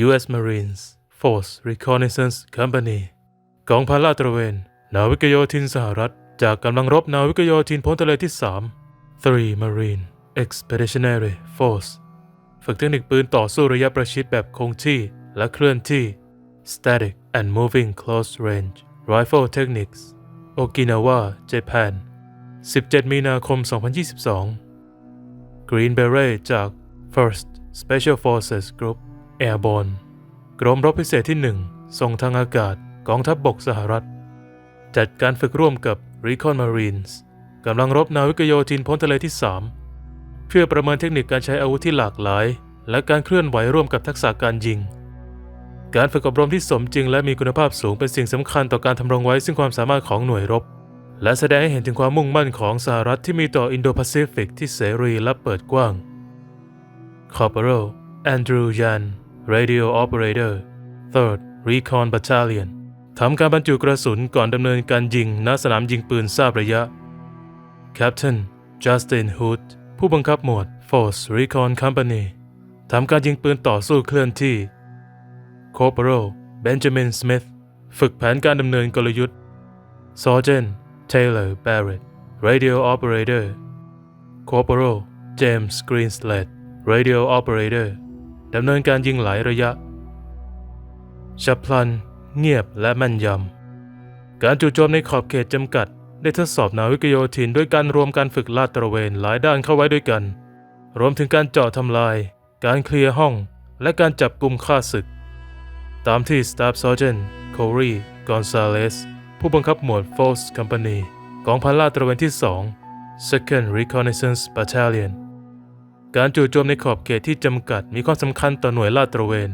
U.S. Marines Force Reconnaissance Company กองพันลาดตระเวนนาวิกโยธินสหรัฐจากกำลังรบนาวิกโยธินพ้นทะเลที่ 3 3 Marine Expeditionary Force ฝึกเทคนิคปืนต่อสู้ระยะประชิดแบบคงที่และเคลื่อนที่ Static and Moving Close Range Rifle Techniques โอกินาวา Japan 17 มีนาคม 2022 Green Beret จาก First Special Forces Group Airborne กรมรบพิเศษที่ 1 ส่งทางอากาศกองทัพบกสหรัฐจัดการฝึกร่วมกับ Recon Marines กำลังรบนาวิกโยธินพ้นทะเลที่ 3 เพื่อประเมินเทคนิคการใช้อาวุธที่หลากหลายและการเคลื่อนไหวร่วมกับทักษะการยิงการฝึกอบรมที่สมจริงและมีคุณภาพสูงเป็นสิ่งสำคัญต่อการทำรงไว้ซึ่งความสามารถของหน่วยรบและแสดงให้เห็นถึงความมุ่งมั่นของสหรัฐที่มีต่ออินโดแปซิฟิกที่เสรีและเปิดกว้าง Corporal Andrew Yan Radio Operator 3rd Recon Battalion ทำการบรรจุกระสุนก่อนดำเนินการยิงณสนามยิงปืนทราบระยะ Captain Justin Hood ผู้บังคับหมวด Force Recon Company ทำการยิงปืนต่อสู้เคลื่อนที่ Corporal Benjamin Smith ฝึกแผนการดำเนินกลยุทธ์ Sergeant Taylor Barrett Radio Operator Corporal James Greenslade Radio Operator ดำเนินการยิงหลายระยะฉับพลันเงียบและแม่นยำการจู่โจมในขอบเขตจำกัดได้ทดสอบนาวิกโยธินด้วยการรวมการฝึกลาดตระเวนหลายด้านเข้าไว้ด้วยกันรวมถึงการเจาะทำลายการเคลียร์ห้องและการจับกุมฆ่าศึกตามที่ Staff Sergeant Corey Gonzalez ผู้บังคับหมวด Force Company กองพันลาดตระเวนที่ 2 Second Reconnaissance Battalion การจู่โจมในขอบเขตที่จำกัดมีความสำคัญต่อหน่วยลาดตระเวน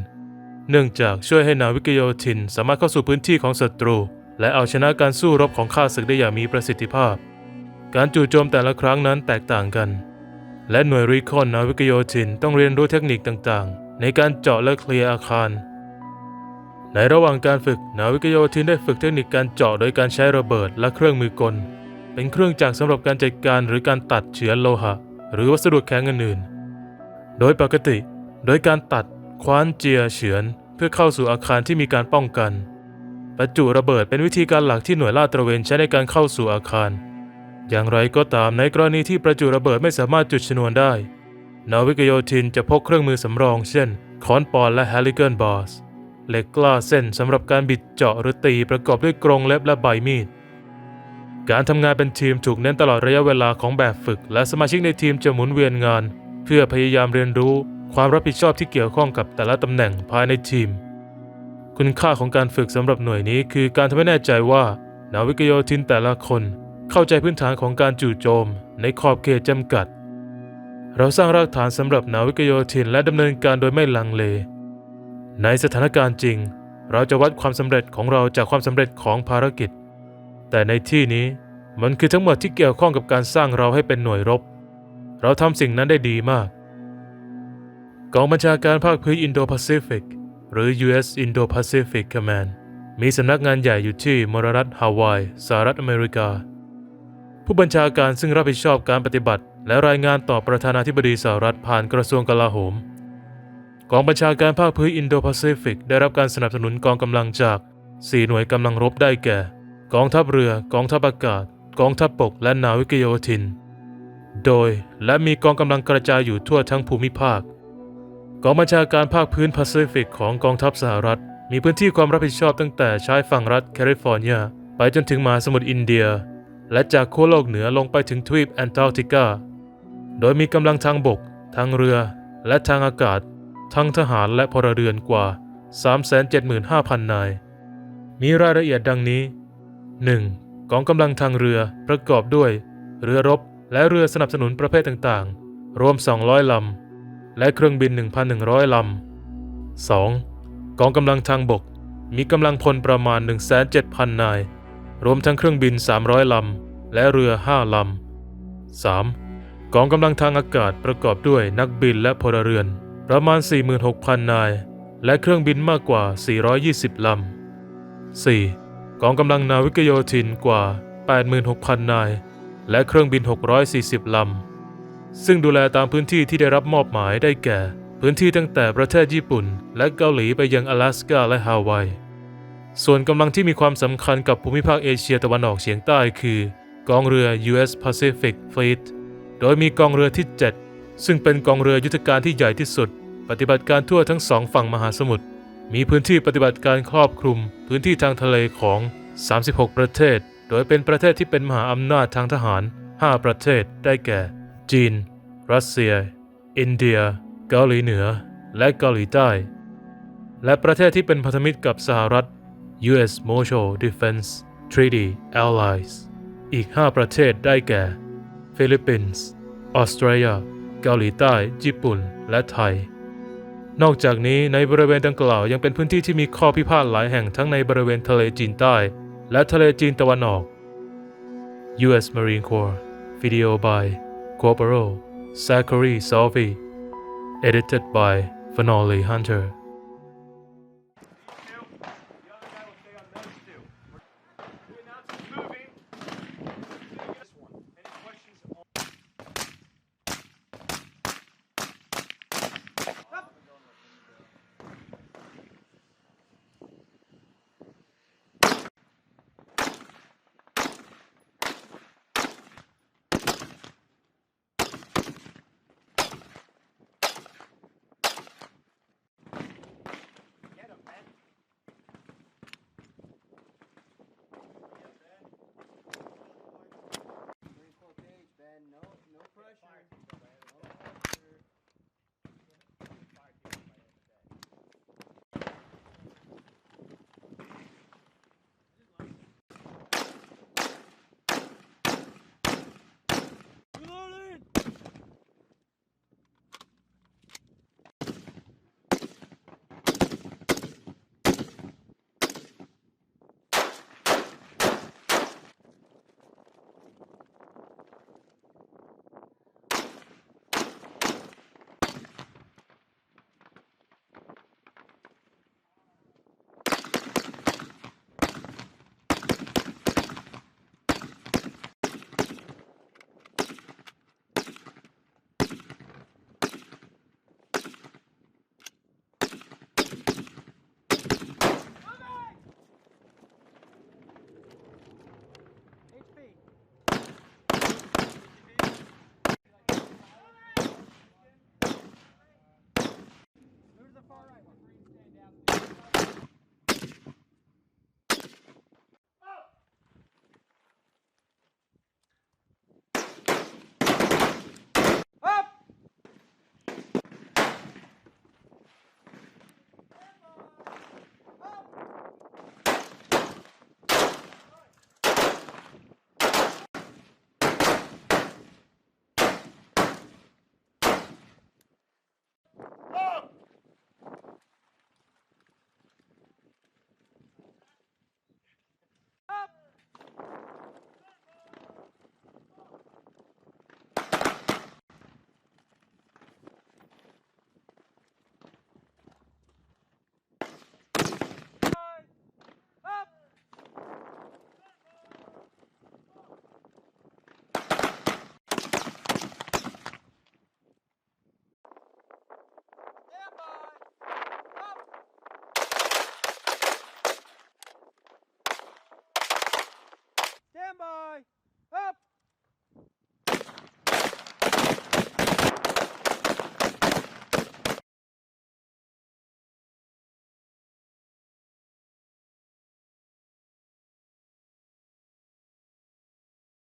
เนื่องจากช่วยให้นาวิกโยธินสามารถเข้าสู่พื้นที่ของศัตรูและเอาชนะการสู้รบของข้าศึกได้อย่างมีประสิทธิภาพการจู่โจมแต่ละครั้งนั้นแตกต่างกันและหน่วยรีคอนนาวิกโยธินต้องเรียนรู้เทคนิคต่างๆในการเจาะและเคลียร์อาคารในระหว่างการฝึกนาวิกโยธินได้ฝึกเทคนิคการเจาะโดยการใช้ระเบิดและเครื่องมือกลเป็นเครื่องจักรสำหรับการจัดการหรือการตัดเฉือนโลหะหรือวัสดุแข็งอื่นๆโดยปกติโดยการตัดคว้านเจียเฉือนเพื่อเข้าสู่อาคารที่มีการป้องกันประจุระเบิดเป็นวิธีการหลักที่หน่วยลาดตระเวนใช้ในการเข้าสู่อาคารอย่างไรก็ตามในกรณีที่ประจุระเบิดไม่สามารถจุดชนวนได้นาวิกโยธินจะพกเครื่องมือสำรองเช่นค้อนปอนและแฮลิเกิลบาร์สเหล็กกล้าเส้นสำหรับการบิดเจาะหรือตีประกอบด้วยกรงเล็บและใบมีดการทำงานเป็นทีมถูกเน้นตลอดระยะเวลาของแบบฝึกและสมาชิกในทีมจะหมุนเวียนงานเพื่อพยายามเรียนรู้ความรับผิดชอบที่เกี่ยวข้องกับแต่ละตำแหน่งภายในทีมคุณค่าของการฝึกสำหรับหน่วยนี้คือการทำให้แน่ใจว่านาวิกโยธินแต่ละคนเข้าใจพื้นฐานของการจู่โจมในขอบเขตจำกัดเราสร้างรากฐานสำหรับนาวิกโยธินและดำเนินการโดยไม่ลังเลในสถานการณ์จริงเราจะวัดความสำเร็จของเราจากความสำเร็จของภารกิจแต่ในที่นี้มันคือทั้งหมดที่เกี่ยวข้องกับการสร้างเราให้เป็นหน่วยรบเราทำสิ่งนั้นได้ดีมากกองบัญชาการภาคพื้นอินโดแปซิฟิกหรือ U.S. Indo-Pacific Command มีสำนักงานใหญ่อยู่ที่มรรัฐฮาวายสหรัฐอเมริกาผู้บัญชาการซึ่งรับผิดชอบการปฏิบัติและรายงานต่อประธานาธิบดีสหรัฐผ่านกระทรวงกลาโหมกองบัญชาการภาคพื้นอินโดแปซิฟิกได้รับการสนับสนุนกองกำลังจาก4หน่วยกำลังรบได้แก่กองทัพเรือกองทัพอากาศกองทัพบกและนาวิกโยธินโดยและมีกองกำลังกระจายอยู่ทั่วทั้งภูมิภาคกองบัญชาการภาคพื้นแปซิฟิกของกองทัพสหรัฐมีพื้นที่ความรับผิดชอบตั้งแต่ชายฝั่งรัฐแคลิฟอร์เนียไปจนถึงมหาสมุทรอินเดียและจากขั้วโลกเหนือลงไปถึงทวีปแอนตาร์กติกาโดยมีกำลังทางบกทางเรือและทางอากาศทั้งทหารและพลเรือนกว่า 375,000 นายมีรายละเอียดดังนี้ 1. กองกำลังทางเรือประกอบด้วยเรือรบและเรือสนับสนุนประเภทต่างๆรวม200 ลำและเครื่องบิน 1,100 ลำ 2. กองกำลังทางบกมีกำลังพลประมาณ 170,000 นายรวมทั้งเครื่องบิน300 ลำและเรือ5 ลำ 3. กองกำลังทางอากาศประกอบด้วยนักบินและพลเรือนประมาณ 46,000 นายและเครื่องบินมากกว่า420 ลำ 4. กองกำลังนาวิกโยธินกว่า 86,000 นายและเครื่องบิน640 ลำซึ่งดูแลตามพื้นที่ที่ได้รับมอบหมายได้แก่ พื้นที่ตั้งแต่ประเทศญี่ปุ่นและเกาหลีไปยัง阿拉斯กาและฮาวายส่วนกำลังที่มีความสำคัญกับภูมิภาคเอเชียตะวันออกเฉียงใต้คือกองเรือ US Pacific Fleet โดยมีกองเรือที่ 7 ซึ่งเป็นกองเรือยุทธการที่ใหญ่ที่สุดปฏิบัติการทั่วทั้ง2ฝั่งมหาสมุทรมีพื้นที่ปฏิบัติการครอบคลุมพื้นที่ทางทะเลของ 36 ประเทศโดยเป็นประเทศที่เป็นมหาอำนาจทางทหาร 5 ประเทศได้แก่จีนรัสเซียอินเดียเกาหลีเหนือและเกาหลีใต้และประเทศที่เป็นพันธมิตรกับสหรัฐ US Mutual Defense Treaty Allies อีก 5 ประเทศได้แก่ฟิลิปปินส์ออสเตรเลียเกาหลีใต้ญี่ปุ่นและไทยนอกจากนี้ในบริเวณดังกล่าวยังเป็นพื้นที่ที่มีข้อพิพาทหลายแห่งทั้งในบริเวณทะเลจีนใต้และทะเลจีนตะวันออก US Marine Corps Video by Corporal Zachary Salvi Edited by Vanoli Hunter